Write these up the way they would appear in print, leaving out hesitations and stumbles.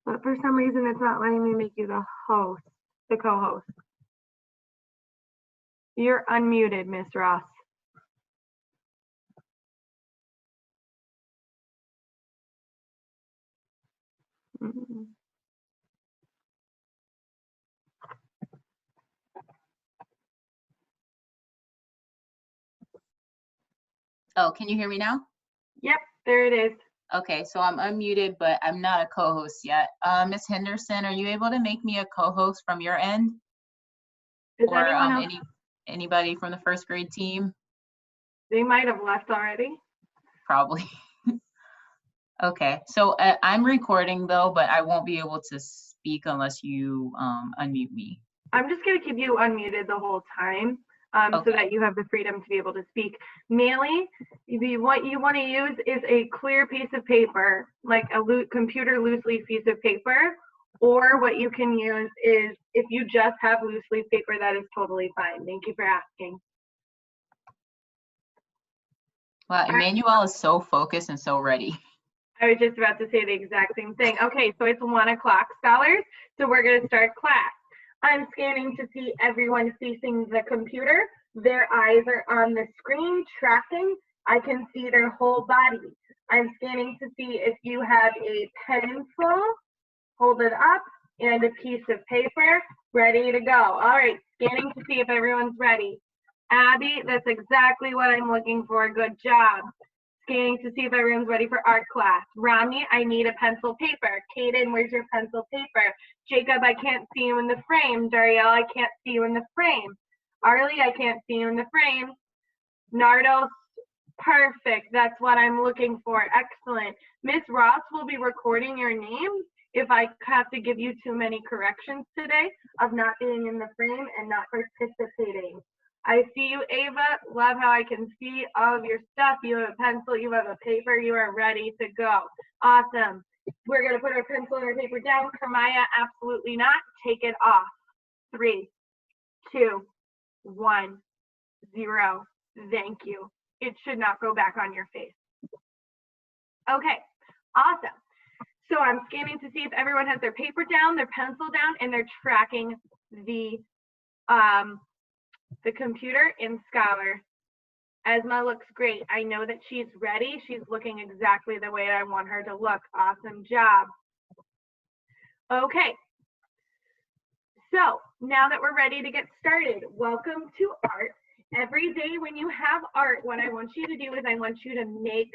But for some reason, it's not letting me make you the host, the co-host. You're unmuted, Miss Ross. Oh, can you hear me now? Yep, there it is. Okay, so I'm unmuted, but I'm not a co-host yet. Ms. Henderson, are you able to make me a co-host from your end? Is or anyone else? anybody from the first grade team? They might have left already. Probably. Okay, so I'm recording though, but I won't be able to speak unless you unmute me. I'm just going to keep you unmuted the whole time so that you have the freedom to be able to speak. Mainly, what you want to use is a clear piece of paper, like a computer loose leaf piece of paper, or what you can use is if you just have loose leaf paper, that is totally fine. Thank you for asking. Wow, Emmanuel is so focused and so ready. I was just about to say the exact same thing. Okay, so it's 1 o'clock, scholars, so we're going to start class. I'm scanning to see everyone facing the computer. Their eyes are on the screen tracking. I can see their whole body. I'm scanning to see if you have a pencil, hold it up, and a piece of paper, ready to go. All right, scanning to see if everyone's ready. Abby, that's exactly what I'm looking for. Good job. Scanning to see if everyone's ready for art class. Romney, I need a pencil paper. Kaden, where's your pencil paper? Jacob, I can't see you in the frame. Darielle, I can't see you in the frame. Arlie, I can't see you in the frame. Nardos, perfect. That's what I'm looking for. Excellent. Miss Ross will be recording your name if I have to give you too many corrections today of not being in the frame and not participating. I see you, Ava. Love how I can see all of your stuff. You have a pencil, you have a paper, you are ready to go. Awesome. We're going to put our pencil and our paper down. Kermaya, absolutely not. Take it off. 3, 2, 1, 0. Thank you. It should not go back on your face. Okay, awesome. So I'm scanning to see if everyone has their paper down, their pencil down, and they're tracking the computer in Scholar. Esma looks great. I know that she's ready. She's looking exactly the way I want her to look. Awesome job. Okay. So now that we're ready to get started, welcome to art. Every day when you have art, what I want you to do is I want you to make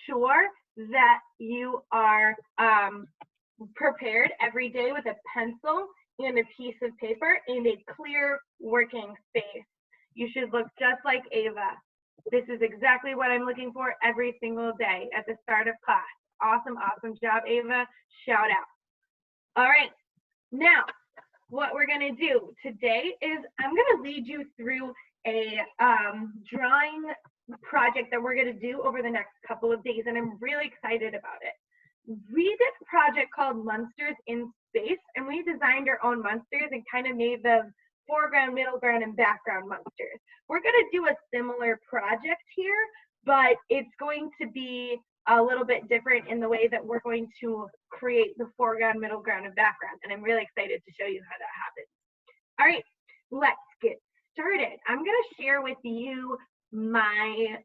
sure that you are prepared every day with a pencil and a piece of paper and a clear working space. You should look just like Ava. This is exactly what I'm looking for every single day at the start of class. Awesome, awesome job, Ava. Shout out. All right, now what we're gonna do today is I'm gonna lead you through a drawing project that we're gonna do over the next couple of days, and I'm really excited about it. We did a project called Monsters in Space, and we designed our own monsters and kind of made them foreground, middle ground, and background monsters. We're going to do a similar project here, but it's going to be a little bit different in the way that we're going to create the foreground, middle ground, and background, and I'm really excited to show you how that happens. All right, let's get started. I'm going to share with you my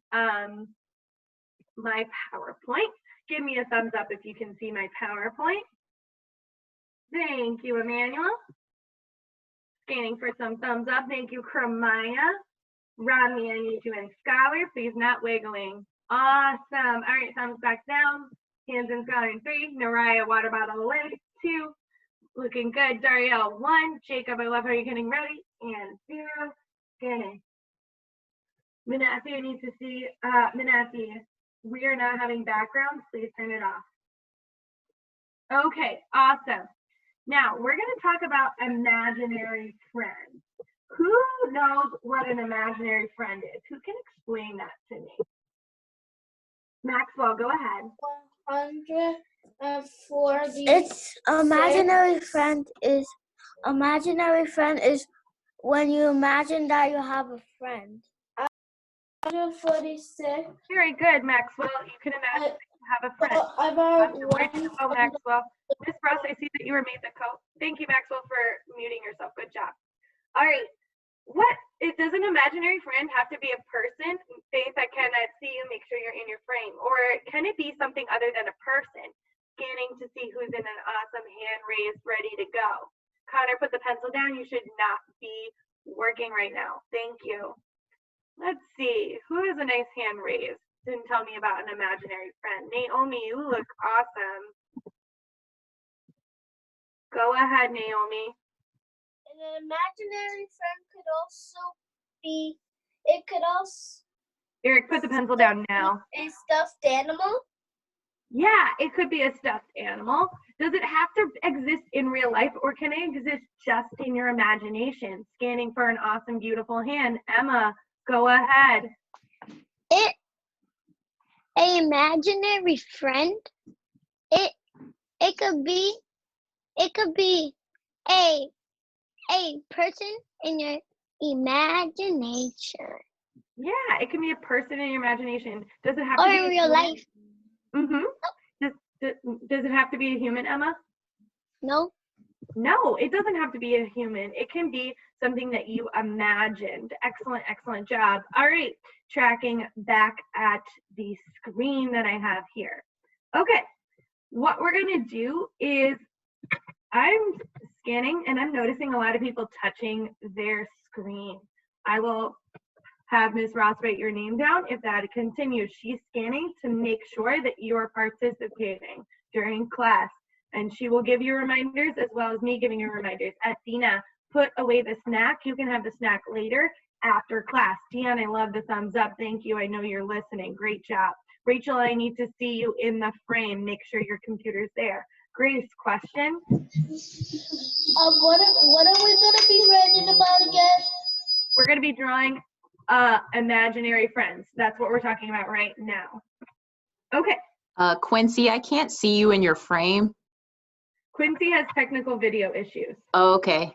my PowerPoint. Give me a thumbs up if you can see my PowerPoint. Thank you, Emmanuel. Scanning for some thumbs up. Thank you, Kermaya. Rodney, I need you in Scholar. Please not wiggling. Awesome. All right, thumbs back down. Hands in Scholar in 3. Naraya, water bottle away. 2. Looking good. Darielle, 1. Jacob, I love how you're getting ready. And 0. Scanning. Manassi, I need to see. Manassi, we are not having backgrounds. Please turn it off. Okay, awesome. Now, we're going to talk about imaginary friends. Who knows what an imaginary friend is? Who can explain that to me? Maxwell, go ahead. 140. It's imaginary friend is when you imagine that you have a friend. 146. Very good, Maxwell. You can imagine that you have a friend. I've already Oh, Maxwell. Miss Ross, I see that you were made the co. Thank you, Maxwell, for muting yourself. Good job. All right. Does an imaginary friend have to be a person? Faith, I cannot see you. Make sure you're in your frame. Or can it be something other than a person? Scanning to see who's in an awesome hand raised, ready to go. Connor, put the pencil down. You should not be working right now. Thank you. Let's see. Who has a nice hand raised? Didn't tell me about an imaginary friend. Naomi, you look awesome. Go ahead, Naomi. An imaginary friend could also be, Eric, put the pencil down now. a stuffed animal. Yeah, it could be a stuffed animal. Does it have to exist in real life, or can it exist just in your imagination? Scanning for an awesome, beautiful hand. Emma, go ahead. An imaginary friend. It could be a person in your imagination. Yeah, it can be a person in your imagination. Does it have Or to be in real life. Mm-hmm. Does it have to be a human, Emma? No. No, it doesn't have to be a human. It can be something that you imagined. Excellent, excellent job. All right, tracking back at the screen that I have here. Okay, what we're gonna do is I'm scanning and I'm noticing a lot of people touching their screen. I will have Ms. Ross write your name down if that continues. She's scanning to make sure that you're participating during class. And she will give you reminders as well as me giving you reminders. Athena, put away the snack. You can have the snack later after class. Tian, I love the thumbs up. Thank you. I know you're listening. Great job. Rachel, I need to see you in the frame. Make sure your computer's there. Grace, question? What are we gonna be reading about again? We're gonna be drawing imaginary friends. That's what we're talking about right now. Okay. Quincy, I can't see you in your frame. Quincy has technical video issues. Oh, okay.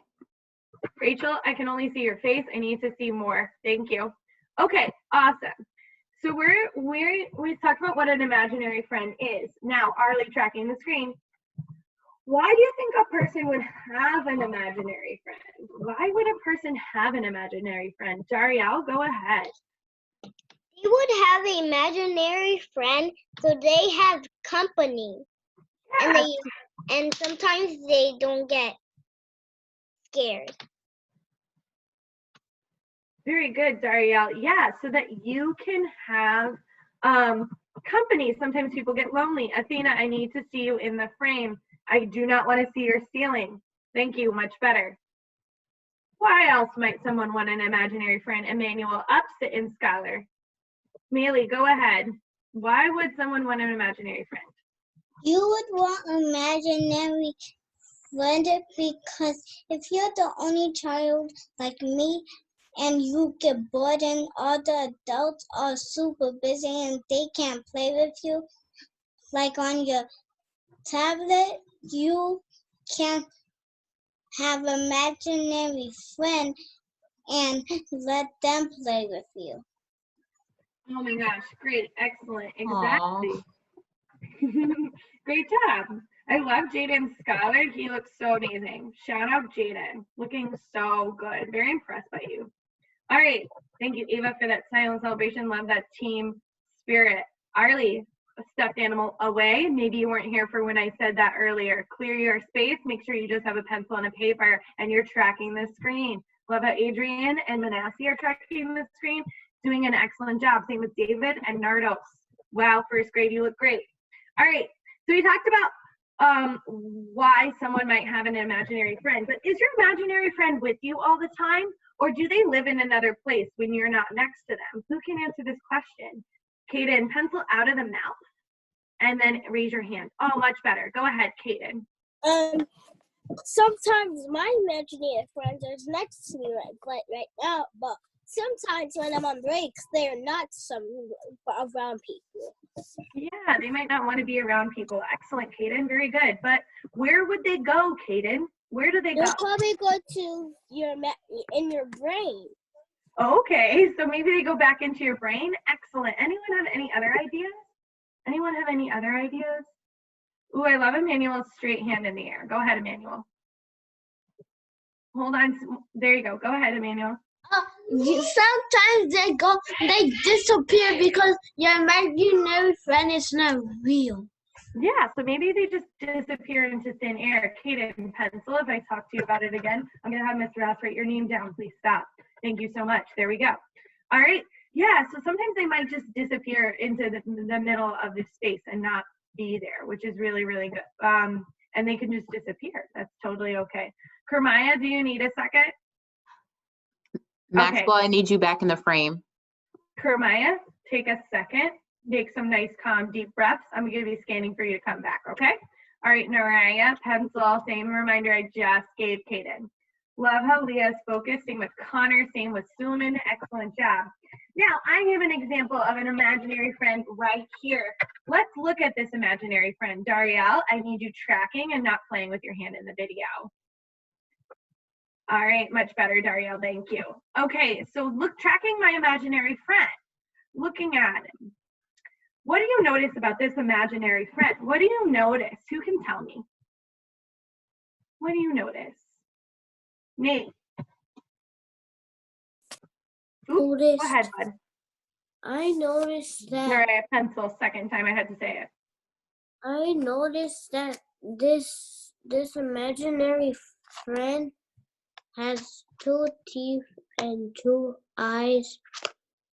Rachel, I can only see your face. I need to see more. Thank you. Okay, awesome. So we've talked about what an imaginary friend is. Now, Arlie, tracking the screen. Why do you think a person would have an imaginary friend? Why would a person have an imaginary friend? Jariel, go ahead. They would have an imaginary friend, so they have company. Yeah. And sometimes they don't get scared. Very good, Darielle. Yeah, so that you can have company. Sometimes people get lonely. Athena, I need to see you in the frame. I do not want to see your ceiling. Thank you, much better. Why else might someone want an imaginary friend? Emmanuel, up, sit in scholar. Mealy, go ahead. Why would someone want an imaginary friend? You would want an imaginary friend because if you're the only child like me and you get bored and all the adults are super busy and they can't play with you, like on your tablet, you can have an imaginary friend and let them play with you. Oh my gosh, great, excellent, exactly. Great job. I love Jaden's scholar. He looks so amazing. Shout out Jaden, looking so good. Very impressed by you. All right, thank you, Ava, for that silent celebration. Love that team spirit. Arlie, a stuffed animal away. Maybe you weren't here for when I said that earlier. Clear your space. Make sure you just have a pencil and a paper and you're tracking the screen. Love how Adrian and Manasseh are tracking the screen. Doing an excellent job. Same with David and Nardos. Wow, first grade, you look great. All right, so we talked about why someone might have an imaginary friend, but is your imaginary friend with you all the time, or do they live in another place when you're not next to them? Who can answer this question? Kaden, pencil out of the mouth, and then raise your hand. Oh, much better. Go ahead, Kaden. Sometimes my imaginary friends are next to me right now, but sometimes when I'm on breaks, they're not around people. Yeah, they might not want to be around people. Excellent, Kaden. Very good. But where would they go, Kaden? Where do they go? They'll probably go to in your brain. Okay, so maybe they go back into your brain. Excellent. Anyone have any other ideas? Anyone have any other ideas? Ooh, I love Emmanuel's straight hand in the air. Go ahead, Emmanuel. Hold on. There you go. Go ahead, Emmanuel. Sometimes they disappear because your imaginary friend is not real. Yeah, so maybe they just disappear into thin air. Kaden, pencil, if I talk to you about it again, I'm going to have Mr. Ross write your name down. Please stop. Thank you so much. There we go. All right. Yeah, so sometimes they might just disappear into the middle of the space and not be there, which is really, really good. And they can just disappear. That's totally okay. Kermaya, do you need a second? Maxwell, I need you back in the frame. Kermaya, take a second. Take some nice, calm, deep breaths. I'm going to be scanning for you to come back, okay? All right, Naraya, pencil, same reminder I just gave Kaden. Love how Leah's focusing with Connor, same with Suleiman. Excellent job. Now, I have an example of an imaginary friend right here. Let's look at this imaginary friend. Darielle, I need you tracking and not playing with your hand in the video. All right, much better, Darielle, thank you. Okay, so look, tracking my imaginary friend, looking at him. What do you notice about this imaginary friend? What do you notice? Who can tell me? What do you notice? Nate. Ooh, go ahead, bud. I noticed that. All right, pencil, second time I had to say it. I noticed that this imaginary friend has 2 teeth and 2 eyes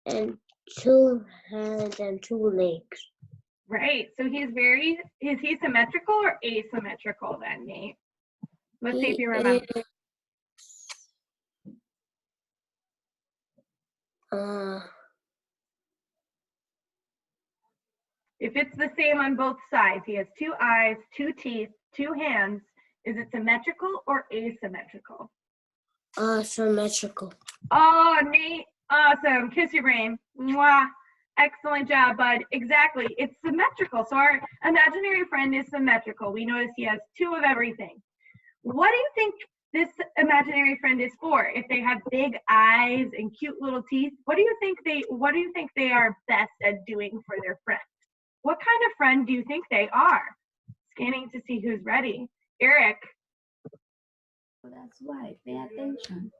and 2 hands and 2 legs. Right, so is he symmetrical or asymmetrical then, Nate? Let's see if you remember. If it's the same on both sides, he has 2 eyes, 2 teeth, 2 hands, is it symmetrical or asymmetrical? Symmetrical. Oh, Nate, awesome. Kiss your brain. Mwah. Excellent job, bud. Exactly. It's symmetrical. So our imaginary friend is symmetrical. We notice he has 2 of everything. What do you think this imaginary friend is for? If they have big eyes and cute little teeth, what do you think they are best at doing for their friend? What kind of friend do you think they are? Scanning to see who's ready. Eric. Oh, that's right. Pay attention.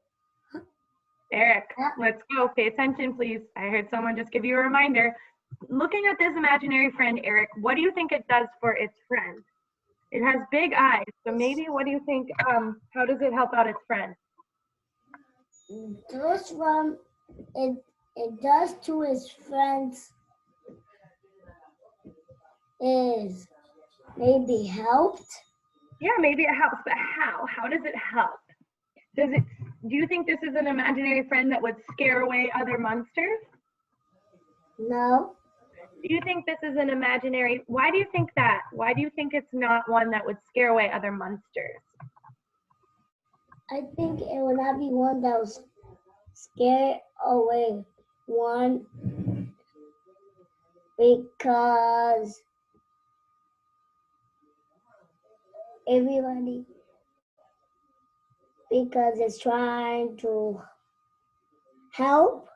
Eric, let's go. Pay attention, please. I heard someone just give you a reminder. Looking at this imaginary friend, Eric, what do you think it does for its friend? It has big eyes, so maybe what do you think, how does it help out its friend? Those one, it does to its friends is maybe helped. Yeah, maybe it helps, but how? How does it help? Do you think this is an imaginary friend that would scare away other monsters? No. Do you think this is an imaginary, why do you think that? Why do you think it's not one that would scare away other monsters? I think it would not be one that would scare away one because it's trying to help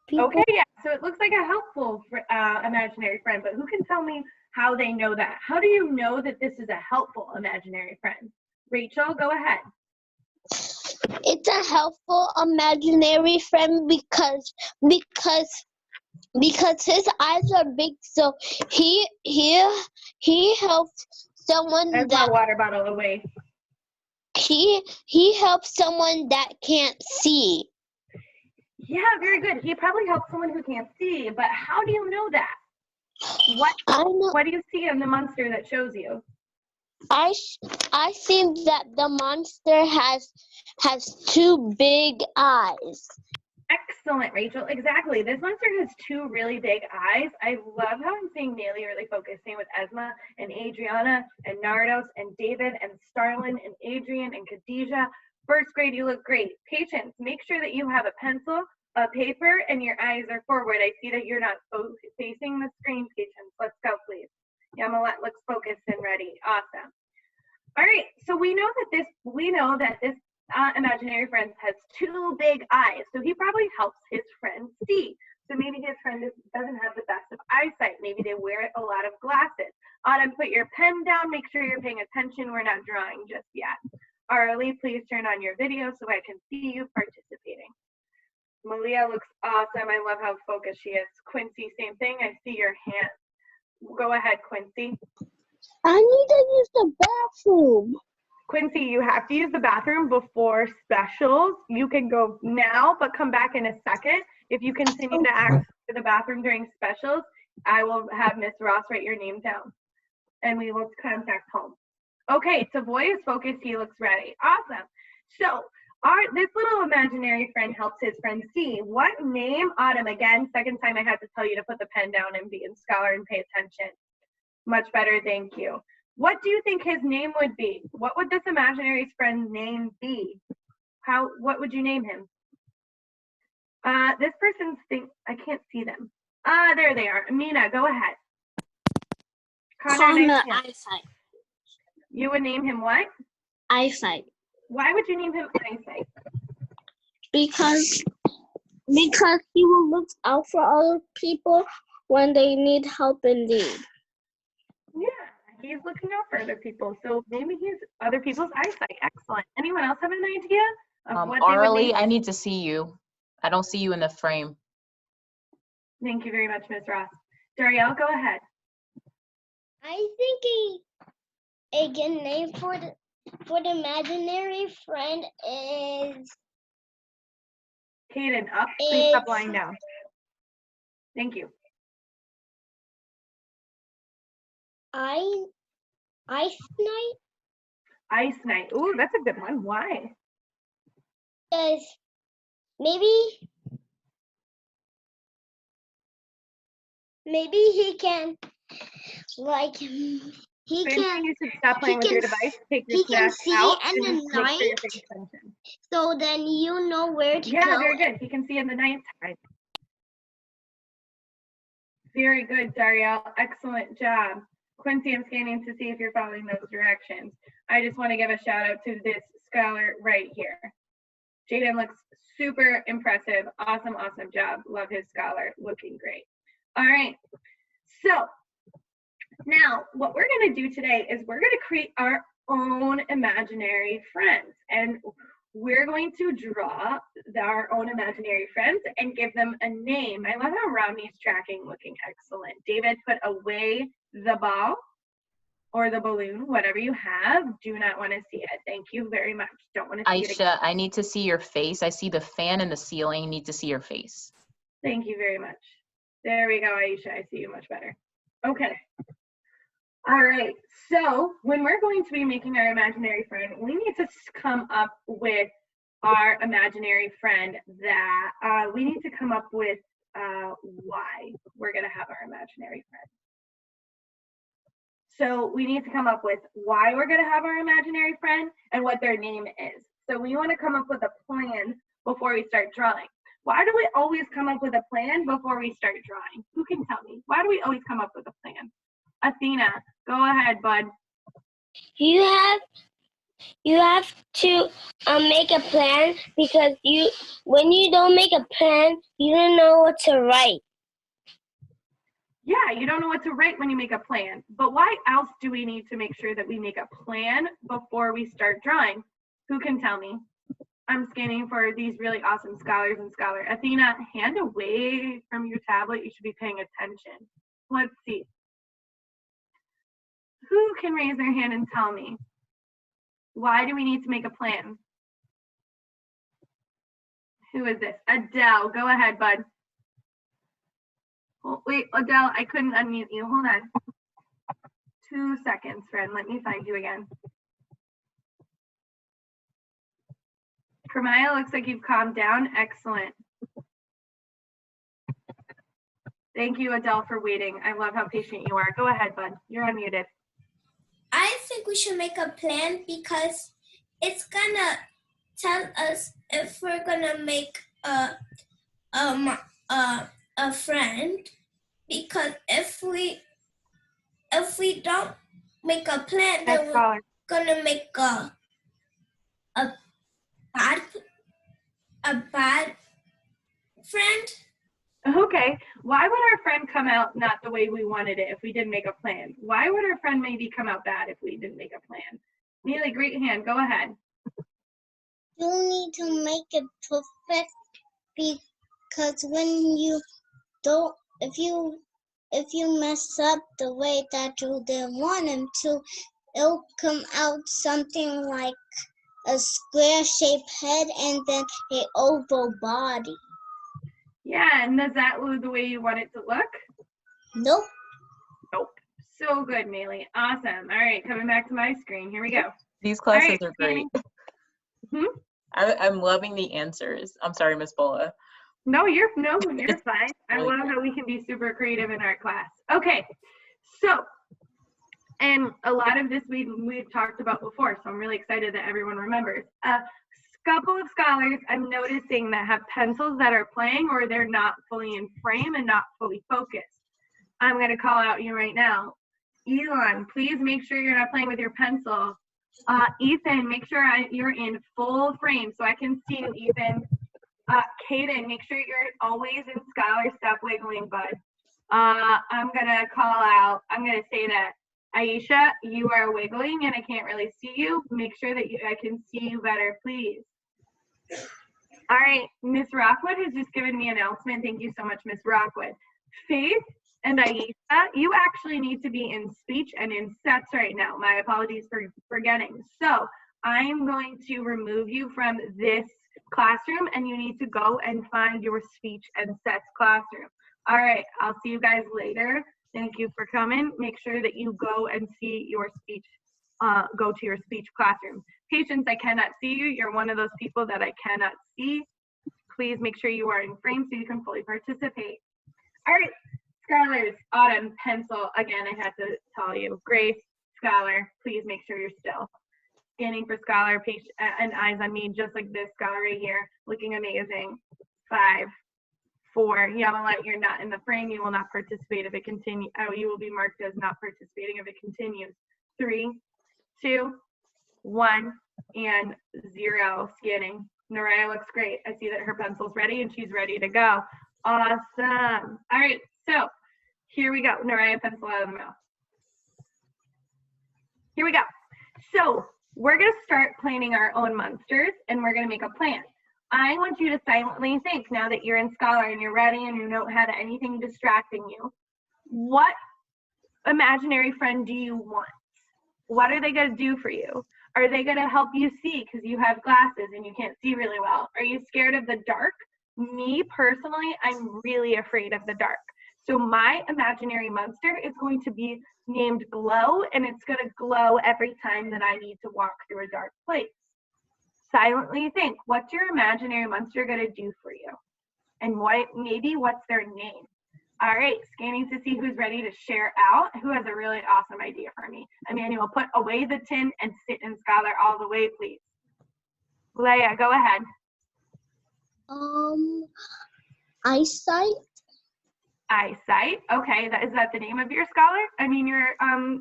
people. Okay, yeah, so it looks like a helpful imaginary friend, but who can tell me how they know that? How do you know that this is a helpful imaginary friend? Rachel, go ahead. It's a helpful imaginary friend because his eyes are big, so he helps someone There's that my water bottle away. he helps someone that can't see. Yeah, very good. He probably helps someone who can't see, but how do you know that? What do you see in the monster that shows you? I see that the monster has 2 big eyes. Excellent, Rachel. Exactly. This monster has 2 really big eyes. I love how I'm seeing Neely really focusing with Esma and Adriana and Nardos and David and Starlin and Adrian and Khadijah. First grade, you look great. Patience, make sure that you have a pencil, a paper, and your eyes are forward. I see that you're not facing the screen, Patience. Let's go, please. Yamalet looks focused and ready. Awesome. All right, so we know that this imaginary friend has 2 big eyes, so he probably helps his friend see. So maybe his friend doesn't have the best of eyesight. Maybe they wear a lot of glasses. Autumn, put your pen down. Make sure you're paying attention. We're not drawing just yet. Arlie, please turn on your video so I can see you participating. Malia looks awesome. I love how focused she is. Quincy, same thing. I see your hand. Go ahead, Quincy. I need to use the bathroom. Quincy, you have to use the bathroom before specials. You can go now, but come back in a second. If you continue to ask for the bathroom during specials, I will have Miss Ross write your name down, and we will contact home. Okay, Savoy is focused. He looks ready. Awesome. So this little imaginary friend helps his friend see what name. Autumn, again, second time I had to tell you to put the pen down and be in scholar and pay attention. Much better, thank you. What do you think his name would be? What would this imaginary friend's name be? What would you name him? This person's I can't see them. There they are. Amina, go ahead. Connor Eyesight. You would name him what? Eyesight. Why would you name him Eyesight? Because he will look out for other people when they need help in need. Yeah, he's looking out for other people. So maybe he's other people's eyesight. Excellent. Anyone else have an idea of what they would Arlie, name? I need to see you. I don't see you in the frame. Thank you very much, Ms. Ross. Darielle, go ahead. I think a good name for the imaginary friend is Kaden, up. Please stop lying down. Thank you. Ice Night. Ice Night. Ooh, that's a good one. Why? Because maybe he can You should stop playing with your device. Take your he can snack see out in and the just make sure you're night. paying attention. So then you know where to Yeah, go. very good. He can see in the nighttime. Very good, Darielle. Excellent job. Quincy, I'm scanning to see if you're following those directions. I just want to give a shout out to this scholar right here. Jaden looks super impressive. Awesome, awesome job. Love his scholar. Looking great. All right. So now what we're going to do today is we're going to create our own imaginary friends. And we're going to draw our own imaginary friends and give them a name. I love how Romney's tracking, looking excellent. David, put away the ball or the balloon, whatever you have. Do not want to see it. Thank you very much. Don't want to see it again. Aisha, I need to see your face. I see the fan in the ceiling. Need to see your face. Thank you very much. There we go, Aisha. I see you much better. Okay. All right. So when we're going to be making our imaginary friend, we need to come up with our imaginary friend that we need to come up with why we're going to have our imaginary friend. So we need to come up with why we're going to have our imaginary friend and what their name is. So we want to come up with a plan before we start drawing. Why do we always come up with a plan before we start drawing? Who can tell me? Why do we always come up with a plan? Athena, go ahead, bud. You have to make a plan, because when you don't make a plan, you don't know what to write. Yeah, you don't know what to write when you make a plan. But why else do we need to make sure that we make a plan before we start drawing? Who can tell me? I'm scanning for these really awesome scholars and scholar. Athena, hand away from your tablet. You should be paying attention. Let's see. Who can raise their hand and tell me? Why do we need to make a plan? Who is this? Adele, go ahead, bud. Oh, wait, Adele, I couldn't unmute you. Hold on. 2 seconds, friend. Let me find you again. Kermaya, looks like you've calmed down. Excellent. Thank you, Adele, for waiting. I love how patient you are. Go ahead, bud. You're unmuted. I think we should make a plan, because it's gonna tell us if we're gonna make a friend. Because if we don't make a plan, then we're gonna make a bad friend. Okay, why would our friend come out not the way we wanted it if we didn't make a plan? Why would our friend maybe come out bad if we didn't make a plan? Neely, great hand, go ahead. You need to make it perfect because when you don't, if you mess up the way that you didn't want him to, it'll come out something like a square-shaped head and then an oval body. Yeah, and is that the way you want it to look? Nope. Nope. So good, Mealy. Awesome. All right, coming back to my screen. Here we go. These classes right, are great. Hmm? I'm loving the answers. I'm sorry, Miss Bolla. No, you're fine. I really love how we can be super creative in our class. Okay, so, and a lot of this we've talked about before, so I'm really excited that everyone remembers. A couple of scholars I'm noticing that have pencils that are playing or they're not fully in frame and not fully focused. I'm going to call out you right now. Elon, please make sure you're not playing with your pencil. Ethan, make sure you're in full frame so I can see you, Ethan. Kaden, make sure you're always in Scholar. Stop wiggling, bud. I'm going to call out, I'm going to say that Aisha, you are wiggling and I can't really see you. Make sure that I can see you better, please. All right, Miss Rockwood has just given me an announcement. Thank you so much, Miss Rockwood. Faith and Aisha, you actually need to be in speech and in sets right now. My apologies for forgetting. So I'm going to remove you from this classroom and you need to go and find your speech and sets classroom. All right, I'll see you guys later. Thank you for coming. Make sure that you go and see your speech, go to your speech classroom. Patience, I cannot see you. You're one of those people that I cannot see. Please make sure you are in frame so you can fully participate. All right, scholars, Autumn, pencil. Again, I had to tell you. Grace, scholar, please make sure you're still. Scanning for scholar, patient, and eyes on me, just like this scholar right here, looking amazing. 5, 4, Yamalet, you're not in the frame. You will not participate if it continues. Oh, you will be marked as not participating if it continues. 3, 2, 1, and 0. Scanning. Naraya looks great. I see that her pencil's ready and she's ready to go. Awesome. All right, so here we go. Naraya, pencil out of the mouth. Here we go. So we're going to start planning our own monsters and we're going to make a plan. I want you to silently think now that you're in Scholar and you're ready and you don't have anything distracting you. What imaginary friend do you want? What are they going to do for you? Are they going to help you see because you have glasses and you can't see really well? Are you scared of the dark? Me personally, I'm really afraid of the dark. So my imaginary monster is going to be named Glow, and it's going to glow every time that I need to walk through a dark place. Silently think, what's your imaginary monster going to do for you? And what's their name? All right, scanning to see who's ready to share out. Who has a really awesome idea for me? Emmanuel, put away the tin and sit in Scholar all the way, please. Leia, go ahead. Eyesight. Eyesight. Okay, is that the name of your scholar? Your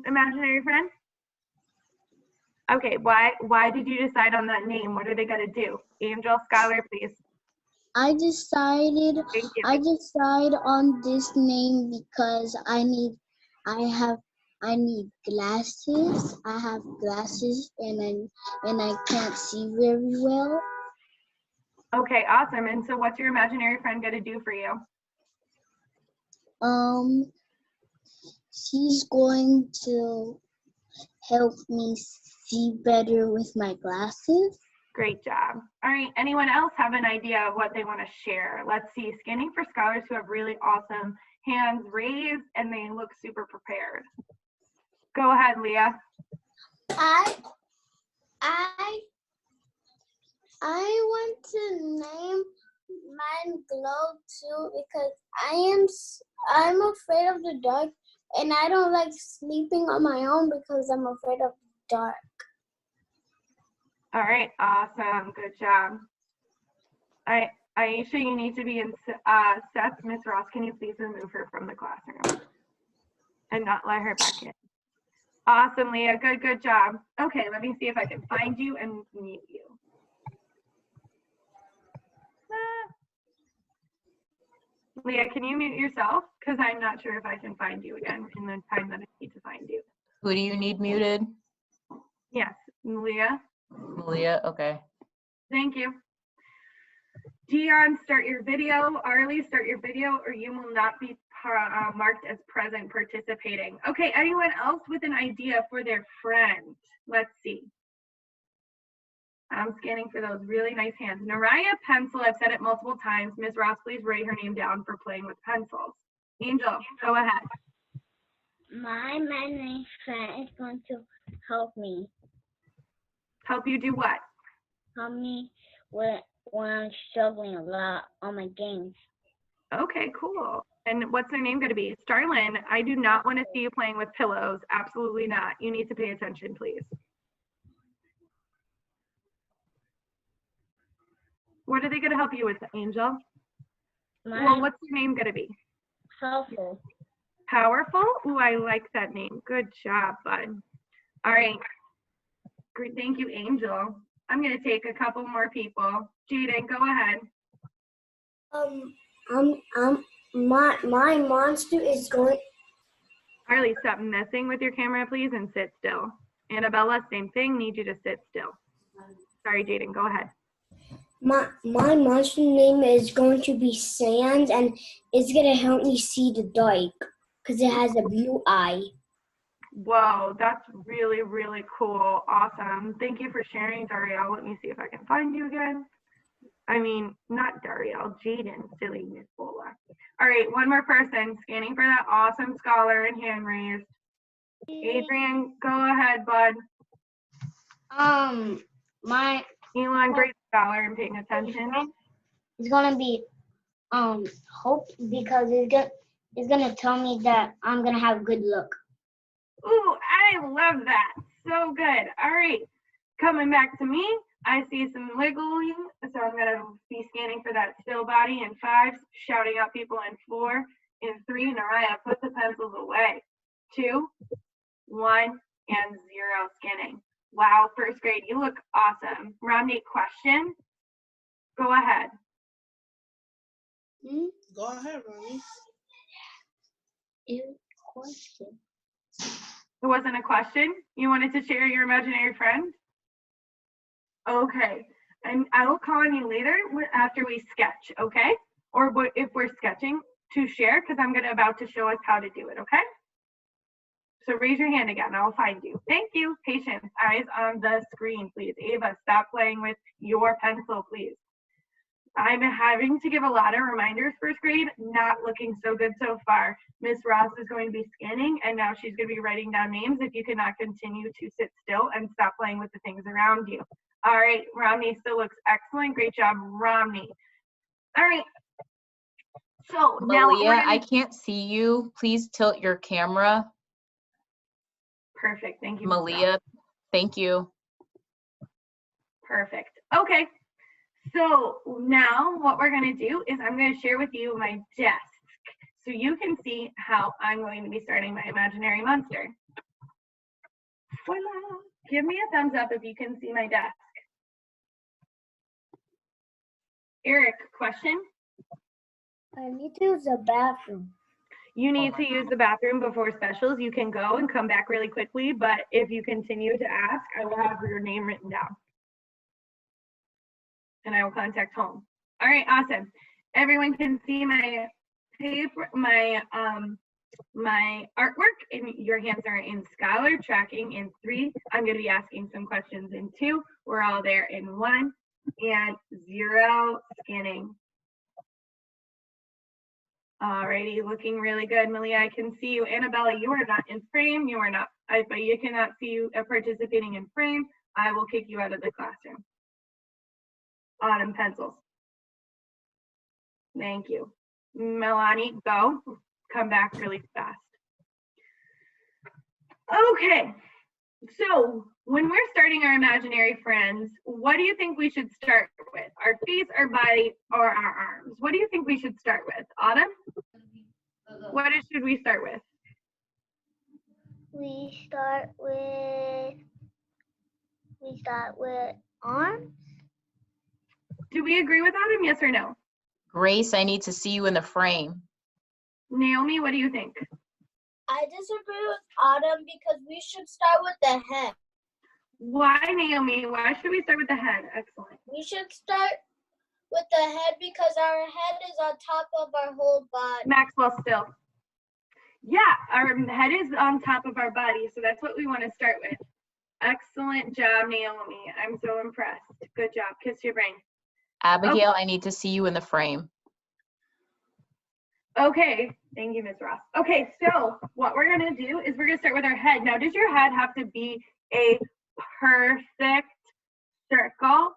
imaginary friend? Okay, why did you decide on that name? What are they gonna do? Angel, Scholar, please. I decide on this name because I need glasses. I have glasses and I can't see very well. Okay, awesome. And so what's your imaginary friend gonna do for you? She's going to help me see better with my glasses. Great job. All right, anyone else have an idea of what they want to share? Let's see, scanning for scholars who have really awesome hands raised and they look super prepared. Go ahead, Leah. I want to name mine Glow too because I'm afraid of the dark and I don't like sleeping on my own because I'm afraid of the dark. All right, awesome, good job. All right, Aisha, you need to be in sets. Miss Ross, can you please remove her from the classroom and not let her back in? Awesome, Leah, good job. Okay, let me see if I can find you and mute you. Leah, can you mute yourself? Because I'm not sure if I can find you again in the time that I need to find you. Who do you need muted? Yes, Leah. Malia, okay. Thank you. Dion, start your video. Arlie, start your video, or you will not be marked as present participating. Okay, anyone else with an idea for their friend? Let's see. I'm scanning for those really nice hands. Naraya Pencil, I've said it multiple times. Ms. Ross, please write her name down for playing with pencils. Angel, go ahead. My imaginary friend is going to help me. Help you do what? Help me when I'm struggling a lot on my games. Okay, cool. And what's their name going to be? Starlin, I do not want to see you playing with pillows. Absolutely not. You need to pay attention, please. What are they going to help you with, Angel? Well, what's your name going to be? Helpful. Powerful? Ooh, I like that name. Good job, bud. All right. Great. Thank you, Angel. I'm going to take a couple more people. Jaden, go ahead. My monster is going. Harley, stop messing with your camera, please, and sit still. Annabella, same thing. Need you to sit still. Sorry, Jaden. Go ahead. My monster name is going to be Sand, and it's going to help me see the dark because it has a blue eye. Whoa, that's really, really cool. Awesome. Thank you for sharing, Dariel. Let me see if I can find you again. I mean, not Dariel, Jaden, silly Miss Bolla. All right, one more person scanning for that awesome scholar and hand raised. Adrian, go ahead, bud. My Elon, great scholar and paying attention. It's gonna be hope because it's gonna tell me that I'm gonna have good luck. Ooh, I love that. So good. All right, coming back to me. I see some wiggling, so I'm gonna be scanning for that still body in 5, shouting out people in 4, in 3, Naraya, put the pencils away. 2, 1, and 0 scanning. Wow, first grade, you look awesome. Romney, question? Go ahead. Go ahead, Romney. Question. It wasn't a question? You wanted to share your imaginary friend? Okay, and I will call on you later after we sketch, okay? Or if we're sketching to share, because I'm about to show us how to do it, okay? So raise your hand again, I'll find you. Thank you, patience, eyes on the screen, please. Ava, stop playing with your pencil, please. I'm having to give a lot of reminders, first grade, not looking so good so far. Miss Ross is going to be scanning, and now she's going to be writing down names if you cannot continue to sit still and stop playing with the things around you. All right, Romney still looks excellent. Great job, Romney. All right. So now Malia, I can't see you. Please tilt your camera. Perfect. Thank you, Malia, thank you. Perfect. Okay. So now what we're going to do is I'm going to share with you my desk so you can see how I'm going to be starting my imaginary monster. Voila. Give me a thumbs up if you can see my desk. Eric, question? I need to use the bathroom. You need to use the bathroom before specials. You can go and come back really quickly, but if you continue to ask, I will have your name written down. And I will contact home. All right, awesome. Everyone can see my paper, my artwork, and your hands are in Scholar, tracking in 3. I'm going to be asking some questions in 2. We're all there in 1 and 0 scanning. Alrighty, looking really good. Malia, I can see you. Annabella, you are not in frame. You are not, but you cannot see you participating in frame. I will kick you out of the classroom. Autumn, pencils. Thank you. Melanie, go. Come back really fast. Okay, so when we're starting our imaginary friends, what do you think we should start with? Our face, our body, or our arms? What do you think we should start with? Autumn? What should we start with? We start with arms. Do we agree with Autumn? Yes or no? Grace, I need to see you in the frame. Naomi, what do you think? I disagree with Autumn because we should start with the head. Why, Naomi? Why should we start with the head? Excellent. We should start with the head because our head is on top of our whole body. Maxwell still. Yeah, our head is on top of our body, so that's what we want to start with. Excellent job, Naomi. I'm so impressed. Good job. Kiss your brain. Abigail, I need to see you in the frame. Okay, thank you, Ms. Ross. Okay, so what we're gonna do is we're gonna start with our head. Now, does your head have to be a perfect circle?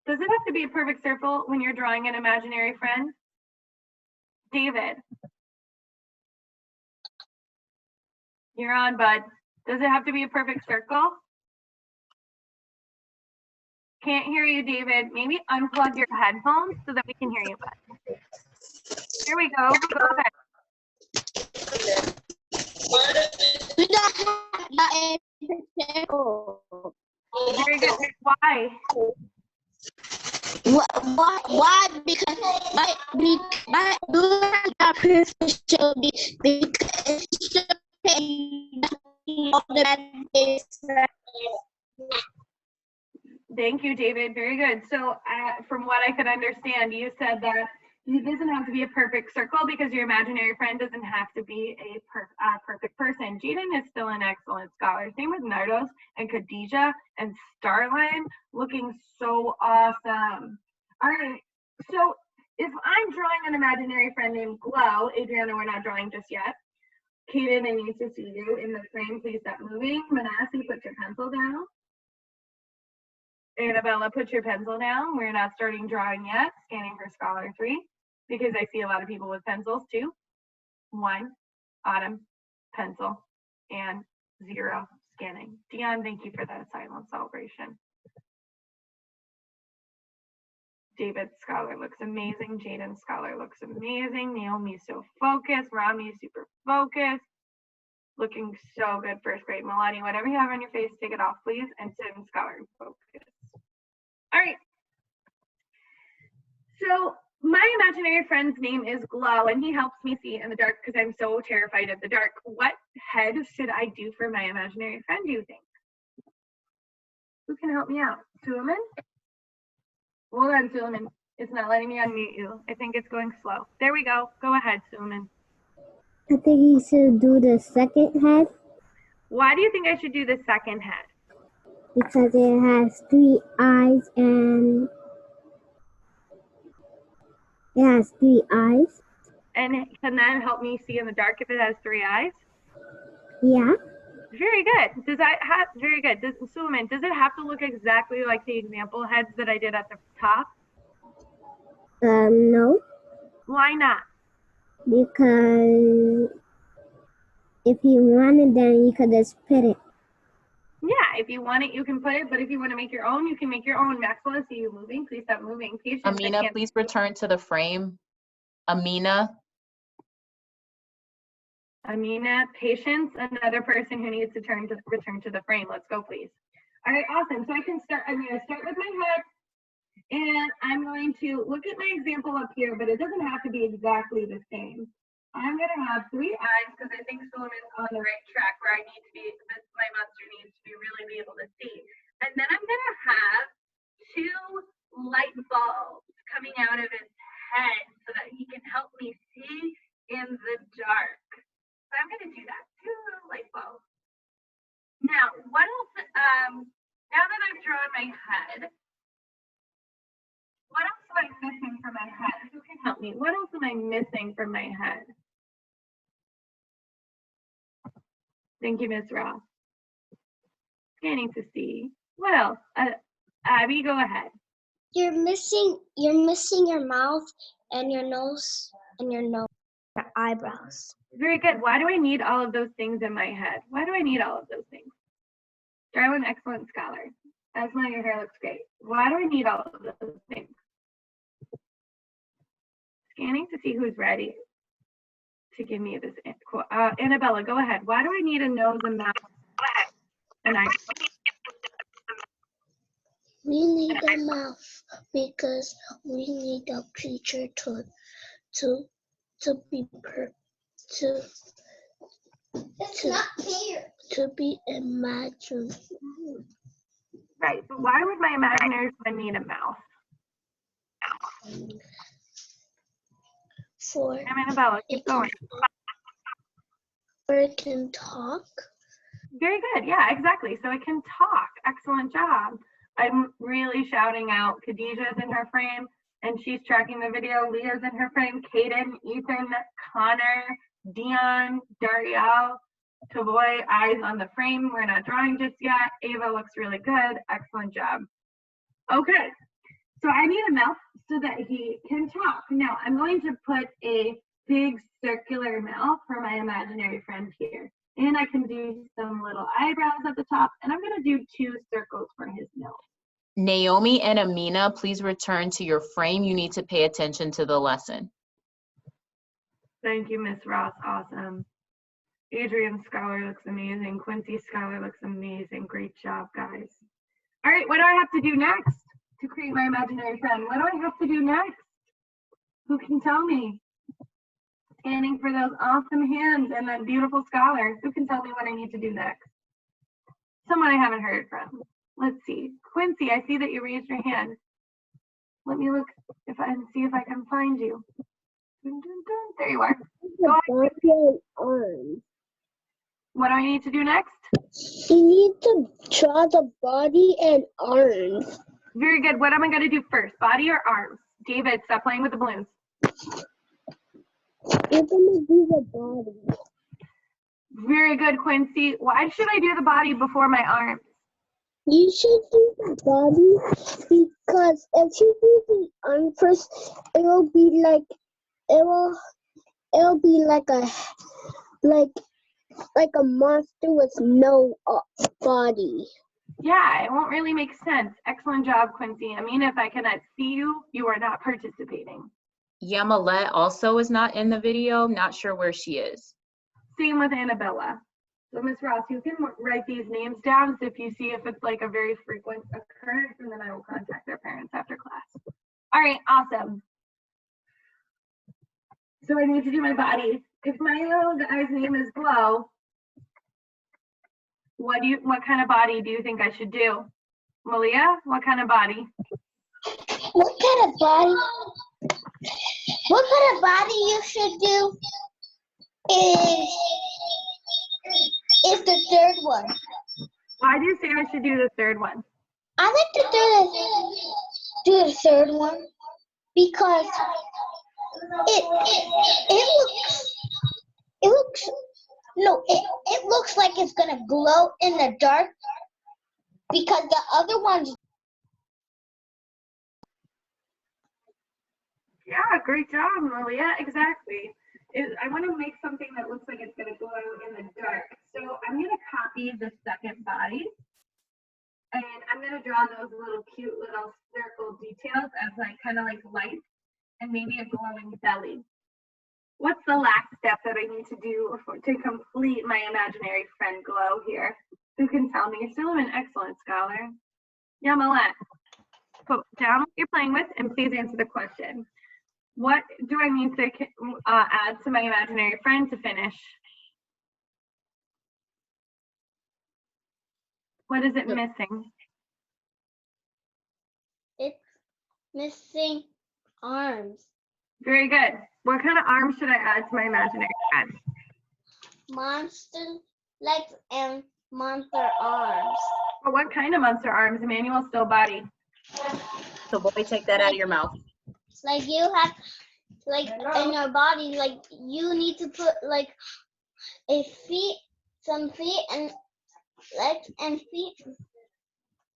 Does it have to be a perfect circle when you're drawing an imaginary friend? David. You're on, bud. Does it have to be a perfect circle? Can't hear you, David. Maybe unplug your headphones so that we can hear you, bud. Here we go. Go ahead. We don't have that in circle. Very good. Why? Why? Because my perfect show because Thank you, David. Very good. So from what I could understand, you said that it doesn't have to be a perfect circle because your imaginary friend doesn't have to be a perfect person. Jaden is still an excellent scholar. Same with Nardos and Khadijah and Starline, looking so awesome. All right, so if I'm drawing an imaginary friend named Glow, Adriana, we're not drawing just yet. Kaden, I need to see you in the frame. Please stop moving. Manassi, put your pencil down. Annabella, put your pencil down. We're not starting drawing yet. Scanning for Scholar 3, because I see a lot of people with pencils too. 1, Autumn, pencil, and 0, scanning. Dion, thank you for that silent celebration. David Scholar looks amazing. Jaden Scholar looks amazing. Naomi's so focused. Rami's super focused. Looking so good, first grade. Milani, whatever you have on your face, take it off, please. And sit in Scholar and focus. All right. So my imaginary friend's name is Glow, and he helps me see in the dark because I'm so terrified of the dark. What head should I do for my imaginary friend, do you think? Who can help me out? Suleiman? Hold on, Suleiman. It's not letting me unmute you. I think it's going slow. There we go. Go ahead, Suleiman. I think you should do the second head Why do you think I should do the second head? because it has 3 eyes and it has 3 eyes. And can that help me see in the dark if it has 3 eyes? Yeah. Very good. Does that have, very good. Suleiman, does it have to look exactly like the example heads that I did at the top? No, Why not? because if you wanted, then you could just put it. Yeah, if you want it, you can put it, but if you want to make your own, you can make your own. Maxwell, I see you moving. Please stop moving. Patience, Amina, please return to the frame. Amina. Amina, Patience, another person who needs to return to the frame. Let's go, please. All right, awesome. So I'm going to start with my head, and I'm going to look at my example up here, but it doesn't have to be exactly the same. I'm going to have 3 eyes because I think Suleiman's on the right track where I need to be, my monster needs to really be able to see. And then I'm going to have 2 light bulbs coming out of his head so that he can help me see in the dark. So I'm going to do that, 2 little light bulbs. Now, what else, now that I've drawn my head, what else am I missing from my head? Who can help me? What else am I missing from my head? Thank you, Ms. Ross. Scanning to see. What else? Abby, go ahead. You're missing your mouth and your nose and your eyebrows. Very good. Why do I need all of those things in my head? Why do I need all of those things? Darwin, excellent scholar. Esma, your hair looks great. Why do I need all of those things? Scanning to see who's ready to give me this quote. Annabella, go ahead. Why do I need a nose and mouth? And We need a mouth because we need a creature to be to be imagined. Right, but why would my imaginary friend need a mouth? For Annabella, keep going. it can talk. Very good. Yeah, exactly. So it can talk. Excellent job. I'm really shouting out. Khadijah's in her frame and she's tracking the video. Leah's in her frame. Kaden, Ethan, Connor, Dion, Dariel, Tavoy, eyes on the frame. We're not drawing just yet. Ava looks really good. Excellent job. Okay. So I need a mouth so that he can talk. Now I'm going to put a big circular mouth for my imaginary friend here. And I can do some little eyebrows at the top, and I'm gonna do 2 circles for his nose. Naomi and Amina, please return to your frame. You need to pay attention to the lesson. Thank you, Miss Ross, awesome. Adrian Scholar looks amazing. Quincy Scholar looks amazing. Great job, guys. All right, what do I have to do next to create my imaginary friend? What do I have to do next? Who can tell me? Scanning for those awesome hands and that beautiful scholar. Who can tell me what I need to do next? Someone I haven't heard from. Let's see. Quincy, I see that you raised your hand. Let me look if I can see if I can find you. Dun, dun, dun. There you are. Go ahead. What do I need to do next? You need to draw the body and arms. Very good. What am I going to do first? Body or arms? David, stop playing with the balloons. You're gonna do the body. Very good, Quincy. Why should I do the body before my arms? You should do the body because if you do the arm first, it'll be like a monster with no body. Yeah, it won't really make sense. Excellent job, Quincy. I mean, if I cannot see you, you are not participating. Yamalet also is not in the video. Not sure where she is. Same with Annabella. So Ms. Ross, you can write these names down so if you see if it's like a very frequent occurrence, and then I will contact their parents after class. All right, awesome. So I need to do my body. If my little guy's name is Glow, what kind of body do you think I should do? Malia, what kind of body? What kind of body? What kind of body you should do is the third one. Why do you say I should do the third one? I like to do the third one because it looks like it's gonna glow in the dark because the other ones. Yeah, great job, Malia. Exactly. I want to make something that looks like it's going to glow in the dark. So I'm going to copy the second body. And I'm going to draw those little cute little circle details as like kind of like lights and maybe a glowing belly. What's the last step that I need to do to complete my imaginary friend glow here? Who can tell me? You're still an excellent scholar. Yamalet, put down what you're playing with and please answer the question. What do I need to add to my imaginary friend to finish? What is it missing? It's missing arms. Very good. What kind of arms should I add to my imaginary friend? Monster legs and monster arms. Well, what kind of monster arms? Emmanuel's still body. So boy, take that out of your mouth. Like you have, like in your body, like you need to put like some feet and legs and feet,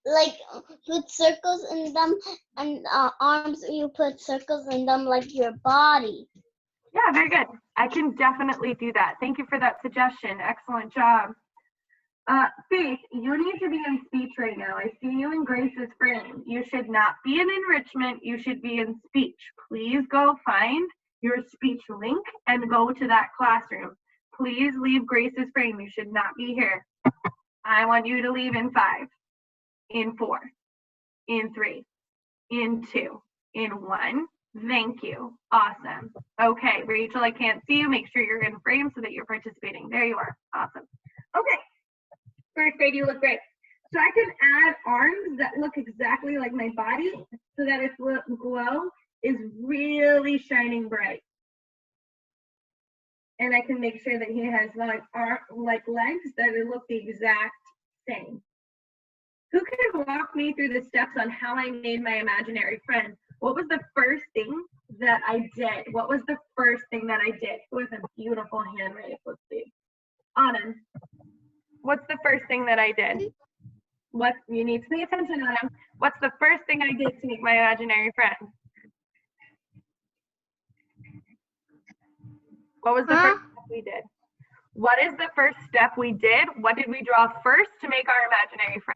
like put circles in them, and arms you put circles in them like your body. Yeah, very good. I can definitely do that. Thank you for that suggestion. Excellent job. Faith, you need to be in speech right now. I see you in Grace's frame. You should not be in enrichment. You should be in speech. Please go find your speech link and go to that classroom. Please leave Grace's frame. You should not be here. I want you to leave in 5, in 4, in 3, in 2, in 1. Thank you. Awesome. Okay, Rachel, I can't see you. Make sure you're in frame so that you're participating. There you are. Awesome. Okay. First grade, you look great. So I can add arms that look exactly like my body so that its glow is really shining bright. And I can make sure that he has like legs that look the exact same. Who can walk me through the steps on how I made my imaginary friend? What was the first thing that I did? What was the first thing that I did? It was a beautiful hand raise. Let's see. Autumn, what's the first thing that I did? What, you need to pay attention, Autumn. What's the first thing I did to make my imaginary friend? What was the first step we did? What is the first step we did? What did we draw first to make our imaginary friend?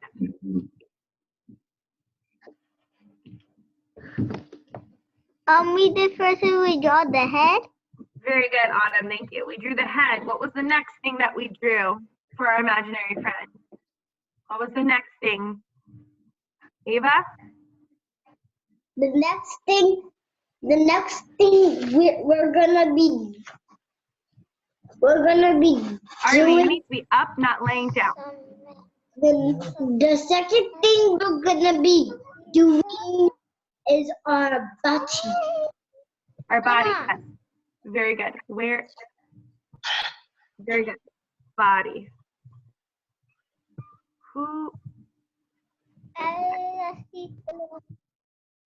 We did first we draw the head. Very good, Autumn, thank you. We drew the head. What was the next thing that we drew for our imaginary friend? What was the next thing? Ava? The next thing we're gonna be Arlie, you need to be up, not laying down. the second thing we're gonna be doing is our body. Our body, yes. Very good. Where? Very good. Body. Who?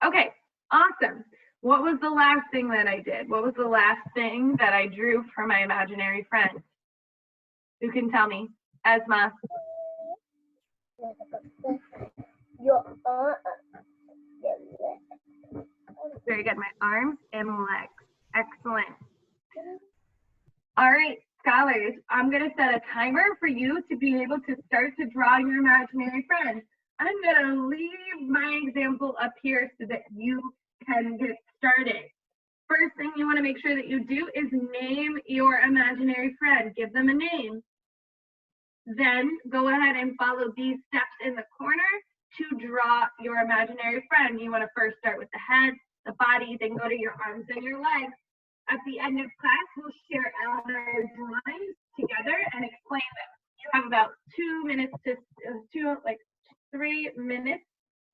Okay, awesome. What was the last thing that I did? What was the last thing that I drew for my imaginary friend? Who can tell me? Esma. Very good. My arms and legs. Excellent. All right, scholars, I'm going to set a timer for you to be able to start to draw your imaginary friend. I'm going to leave my example up here so that you can get started. First thing you want to make sure that you do is name your imaginary friend. Give them a name. Then go ahead and follow these steps in the corner to draw your imaginary friend. You want to first start with the head, the body, then go to your arms and your legs. At the end of class, we'll share out our drawings together and explain them. You have about 2 minutes to 3 minutes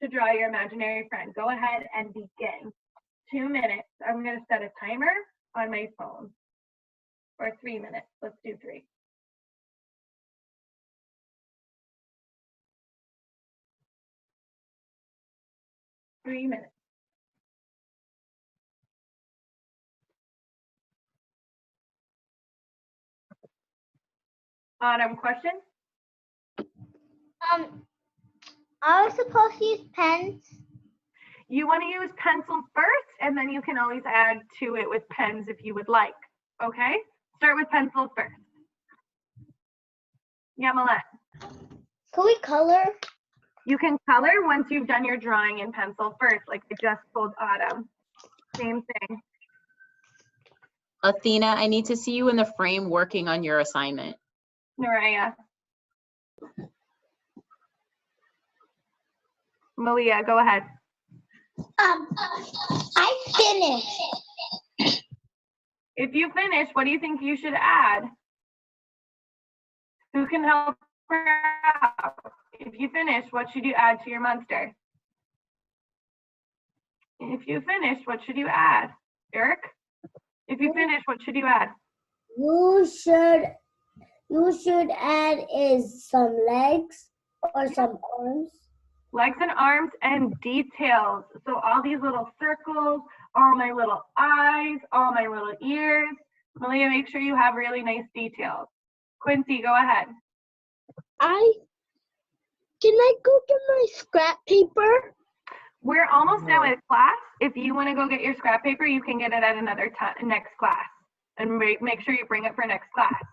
to draw your imaginary friend. Go ahead and begin. 2 minutes. I'm going to set a timer on my phone. Or 3 minutes. Let's do 3. Three minutes. Autumn, question? Are we supposed to use pens? You want to use pencils first, and then you can always add to it with pens if you would like. Okay? Start with pencils first. Yamilet. Can we color? You can color once you've done your drawing in pencil first, like I just told Autumn. Same thing. Athena, I need to see you in the frame working on your assignment. Naraya. Malia, go ahead. I finished. If you finish, what do you think you should add? Who can help her out? If you finish, what should you add to your monster? If you finish, what should you add? Eric? If you finish, what should you add? You should add is some legs or some arms. Legs and arms and details. So all these little circles, all my little eyes, all my little ears. Malia, make sure you have really nice details. Quincy, go ahead. Can I go get my scrap paper? We're almost done with class. If you want to go get your scrap paper, you can get it at another time, next class. And make sure you bring it for next class.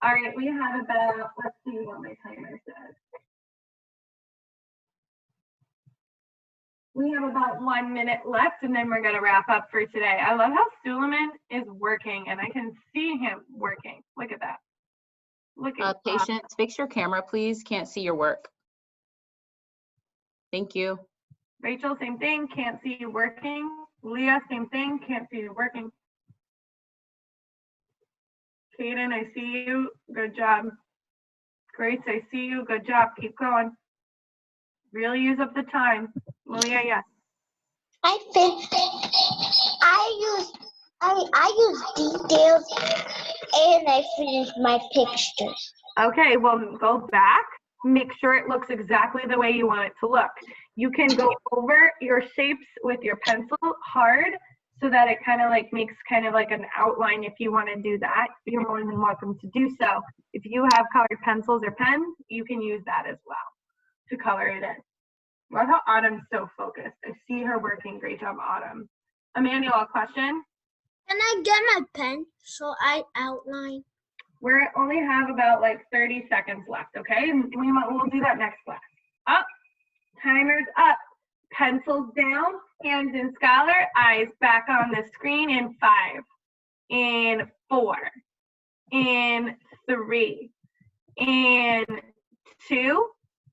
All right, we have about, let's see what my timer says. We have about 1 minute left, and then we're going to wrap up for today. I love how Suleiman is working, and I can see him working. Look at that. Look at Patience, fix your camera, please. Can't see your work. Thank you. Rachel, same thing, can't see you working. Leah, same thing, can't see you working. Kaden, I see you, good job. Grace, I see you, good job, keep going. Really use up the time. Malia, yes. I think I use details and I finished my pictures. Okay, well, go back, make sure it looks exactly the way you want it to look. You can go over your shapes with your pencil hard so that it kind of like makes kind of like an outline. If you want to do that, you're more than welcome to do so. If you have colored pencils or pens, you can use that as well to color it in. Love how Autumn's so focused. I see her working. Great job, Autumn. Emmanuel, a question? Can I get my pen so I outline? We only have about like 30 seconds left, okay? And we'll do that next class. Up, timer's up. Pencils down, hands in scholar, eyes back on the screen in 5, in 4, in 3, in 2,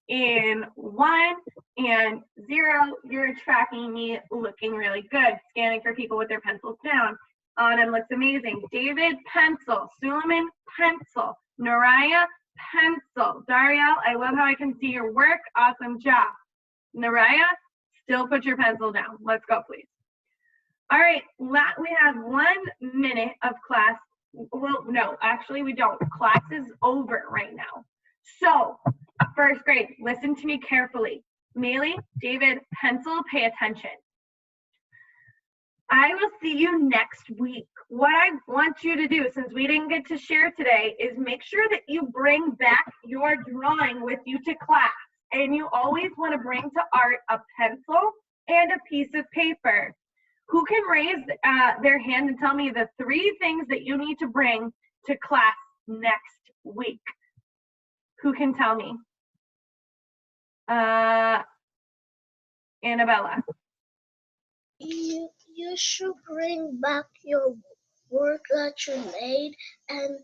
in 1, and 0. You're tracking me, looking really good. Scanning for people with their pencils down. Autumn looks amazing. David, pencil. Suleiman, pencil. Naraya, pencil. Dariel, I love how I can see your work. Awesome job. Naraya, still put your pencil down. Let's go, please. All right, we have 1 minute of class. Well, no, actually we don't. Class is over right now. So, first grade, listen to me carefully. Mealy, David, pencil, pay attention. I will see you next week. What I want you to do, since we didn't get to share today, is make sure that you bring back your drawing with you to class. And you always want to bring to art a pencil and a piece of paper. Who can raise their hand and tell me the 3 things that you need to bring to class next week? Who can tell me? Annabella. You should bring back your work that you made and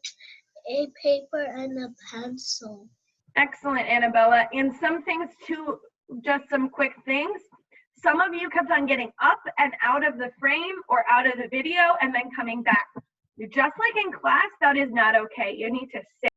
a paper and a pencil. Excellent, Annabella. And some things too, just some quick things. Some of you kept on getting up and out of the frame or out of the video and then coming back. Just like in class, that is not okay. You need to sit